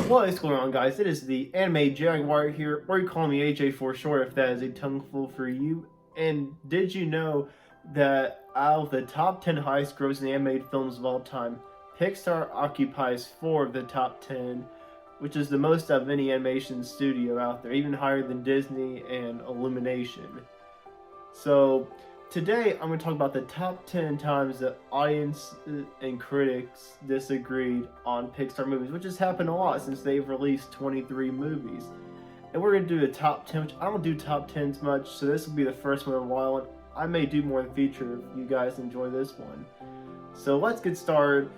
What is going on, guys? It is the Anime Jaguar here, or you call me AJ for short if that is a tongueful for you. And did you know that out of the top 10 highest grossing animated films of all time, Pixar occupies 4 of the top 10, which is the most of any animation studio out there, even higher than Disney and Illumination. So today I'm going to talk about the top 10 times that audience and critics disagreed on Pixar movies, which has happened a lot since they've released 23 movies. And we're going to do the top 10, which I don't do top 10s much, so this will be the first one in a while, and I may do more in the future if you guys enjoy this one. So let's get started.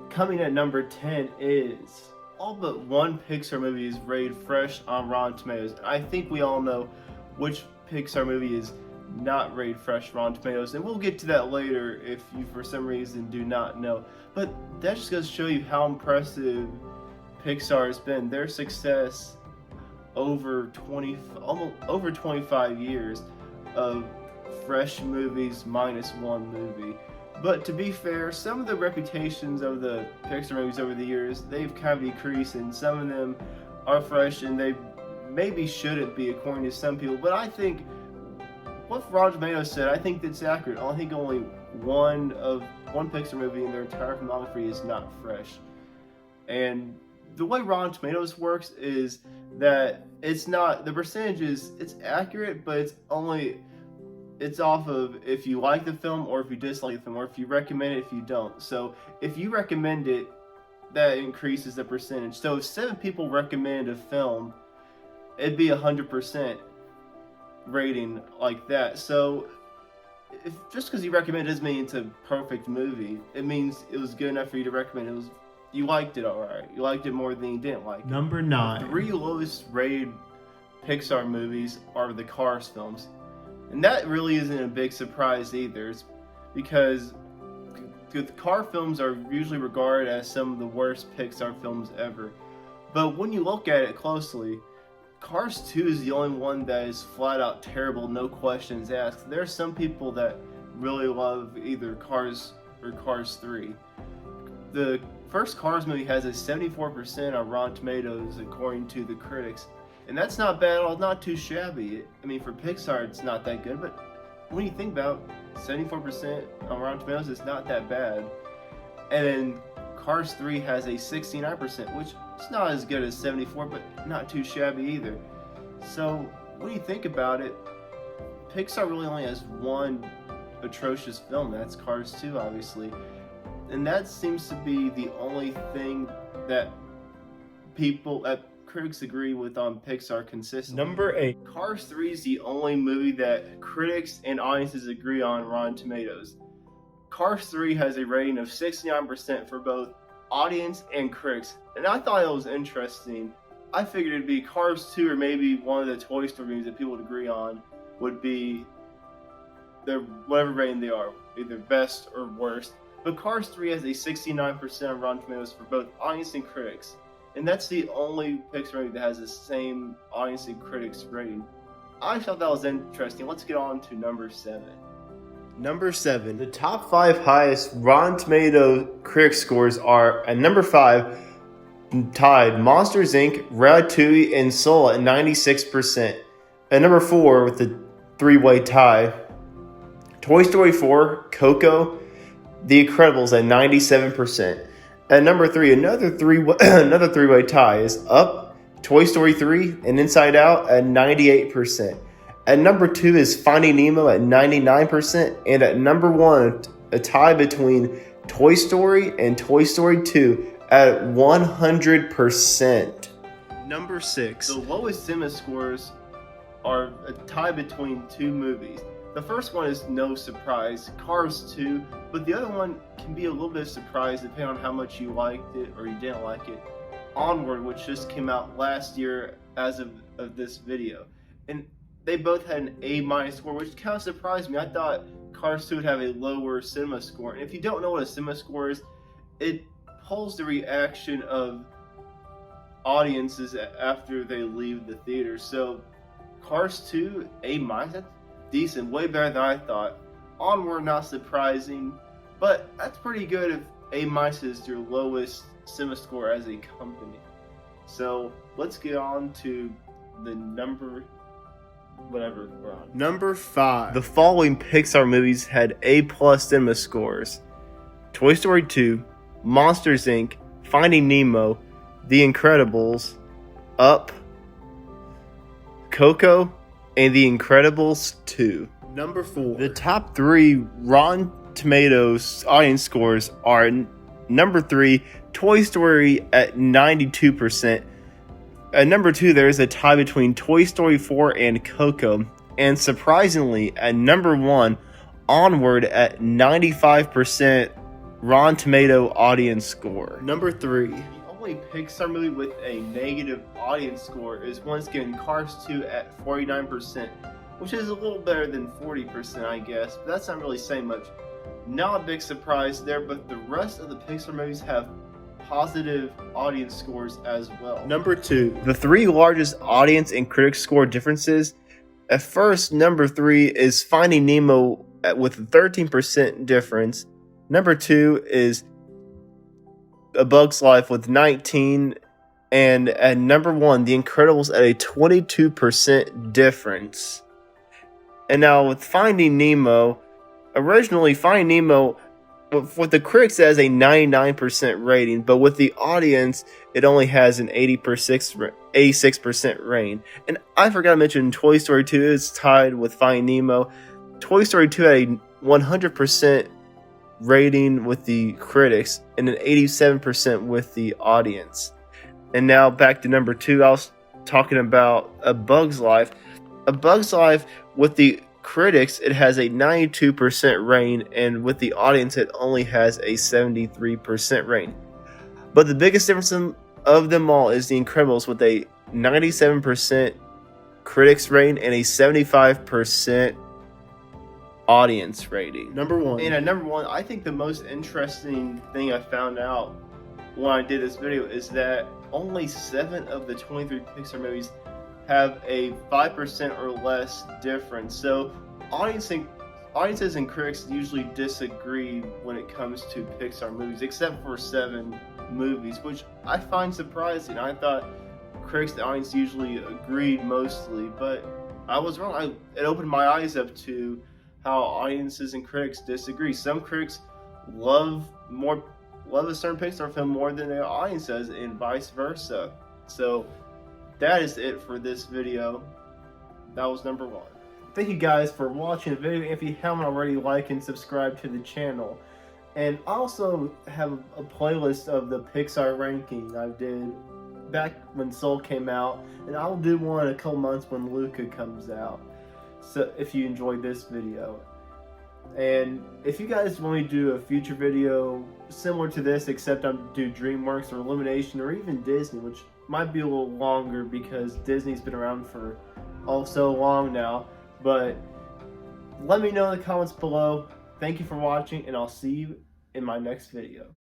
Coming at number 10 is all but one Pixar movie is rated fresh on Rotten Tomatoes. And I think we all know which Pixar movie is not rated fresh on Rotten Tomatoes, and we'll get to that later if you for some reason do not know. But that just goes to show you how impressive Pixar has been. Their success over 25 years of fresh movies minus one movie. But to be fair, some of the reputations of the Pixar movies over the years, they've kind of decreased, and some of them are fresh and they maybe shouldn't be according to some people. But I think what Rotten Tomatoes said, I think that's accurate. I think only one Pixar movie in their entire filmography is not fresh. And the way Rotten Tomatoes works is that it's not, the percentages, it's accurate, but it's off of if you like the film or if you dislike the film, or if you recommend it, if you don't. So if you recommend it, that increases the percentage. So if 7 people recommend a film, it'd be 100% rating like that. So if just because you recommend it doesn't mean it's a perfect movie. It means it was good enough for you to recommend. You liked it, alright. You liked it more than you didn't like it. Number 9. The 3 lowest rated Pixar movies are the Cars films. And that really isn't a big surprise either. It's because the car films are usually regarded as some of the worst Pixar films ever. But when you look at it closely, Cars 2 is the only one that is flat out terrible, no questions asked. There are some people that really love either Cars or Cars 3. The first Cars movie has a 74% on Rotten Tomatoes according to the critics. And that's not bad at all, not too shabby. I mean, for Pixar, it's not that good, but when you think about 74% on Rotten Tomatoes, it's not that bad. And then Cars 3 has a 69%, which is not as good as 74, but not too shabby either. So when you think about it, Pixar really only has one atrocious film, that's Cars 2, obviously. And that seems to be the only thing that critics agree with on Pixar consistently. Number 8. Cars 3 is the only movie that critics and audiences agree on Rotten Tomatoes. Cars 3 has a rating of 69% for both audience and critics, and I thought it was interesting. I figured it'd be Cars 2 or maybe one of the Toy Story movies that people would agree on would be their whatever rating they are, either best or worst. But Cars 3 has a 69% on Rotten Tomatoes for both audience and critics. And that's the only Pixar movie that has the same audience and critics rating. I thought that was interesting. Let's get on to number 7. Number 7. The top 5 highest Rotten Tomatoes critic scores are, at number 5, tied Monsters Inc., Ratatouille, and Soul at 96%. At number 4, with the 3-way tie, Toy Story 4, Coco, The Incredibles at 97%. At number 3, another three-way tie is Up, Toy Story 3, and Inside Out at 98%. At number 2 is Finding Nemo at 99%. And at number 1, a tie between Toy Story and Toy Story 2 at 100%. Number 6. The lowest cinema scores are a tie between 2 movies. The first one is no surprise, Cars 2, but the other one can be a little bit of surprise depending on how much you liked it or you didn't like it. Onward, which just came out last year as of this video. And they both had an A- score, which kind of surprised me. I thought Cars 2 would have a lower cinema score. And if you don't know what a cinema score is, it pulls the reaction of audiences after they leave the theater. So Cars 2, A-, that's decent, way better than I thought. Onward, not surprising, but that's pretty good if A- is your lowest cinema score as a company. So let's get on to the whatever we're on. Number 5. The following Pixar movies had A+ cinema scores: Toy Story 2, Monsters Inc., Finding Nemo, The Incredibles, Up, Coco, and The Incredibles 2. Number 4. The top 3 Rotten Tomatoes audience scores are: number 3, Toy Story at 92%. At number 2, there is a tie between Toy Story 4 and Coco. And surprisingly, at number 1, Onward at 95% Rotten Tomato audience score. Number 3. The only Pixar movie with a negative audience score is once again Cars 2 at 49%, which is a little better than 40%, I guess, but that's not really saying much. Not a big surprise there, but the rest of the Pixar movies have positive audience scores as well. Number 2. The 3 largest audience and critic score differences. At first, number 3 is Finding Nemo with a 13% difference. Number 2 is A Bug's Life with 19%. And at number 1, The Incredibles at a 22% difference. And now with Finding Nemo, originally Finding Nemo, what the critics has a 99% rating, but with the audience, it only has an 86% rating. And I forgot to mention Toy Story 2 is tied with Finding Nemo. Toy Story 2 had a 100% rating with the critics and an 87% with the audience. And now back to number 2, I was talking about A Bug's Life. A Bug's Life with the critics, it has a 92% rating, and with the audience, it only has a 73% rating. But the biggest difference of them all is The Incredibles with a 97% critics rating and a 75% audience rating. Number 1. And at number 1, I think the most interesting thing I found out when I did this video is that only 7 of the 23 Pixar movies have a 5% or less difference. So audiences and critics usually disagree when it comes to Pixar movies, except for 7 movies, which I find surprising. I thought critics and audience usually agreed mostly, but I was wrong. It opened my eyes up to how audiences and critics disagree. Some critics love a certain Pixar film more than their audience does, and vice versa. So that is it for this video. That was number 1. Thank you guys for watching the video. If you haven't already, like and subscribe to the channel. And I also have a playlist of the Pixar ranking I did back when Soul came out. And I'll do one in a couple months when Luca comes out. So if you enjoyed this video. And if you guys want me to do a future video similar to this, except I do DreamWorks or Illumination or even Disney, which might be a little longer because Disney's been around for so long now, but let me know in the comments below. Thank you for watching, and I'll see you in my next video.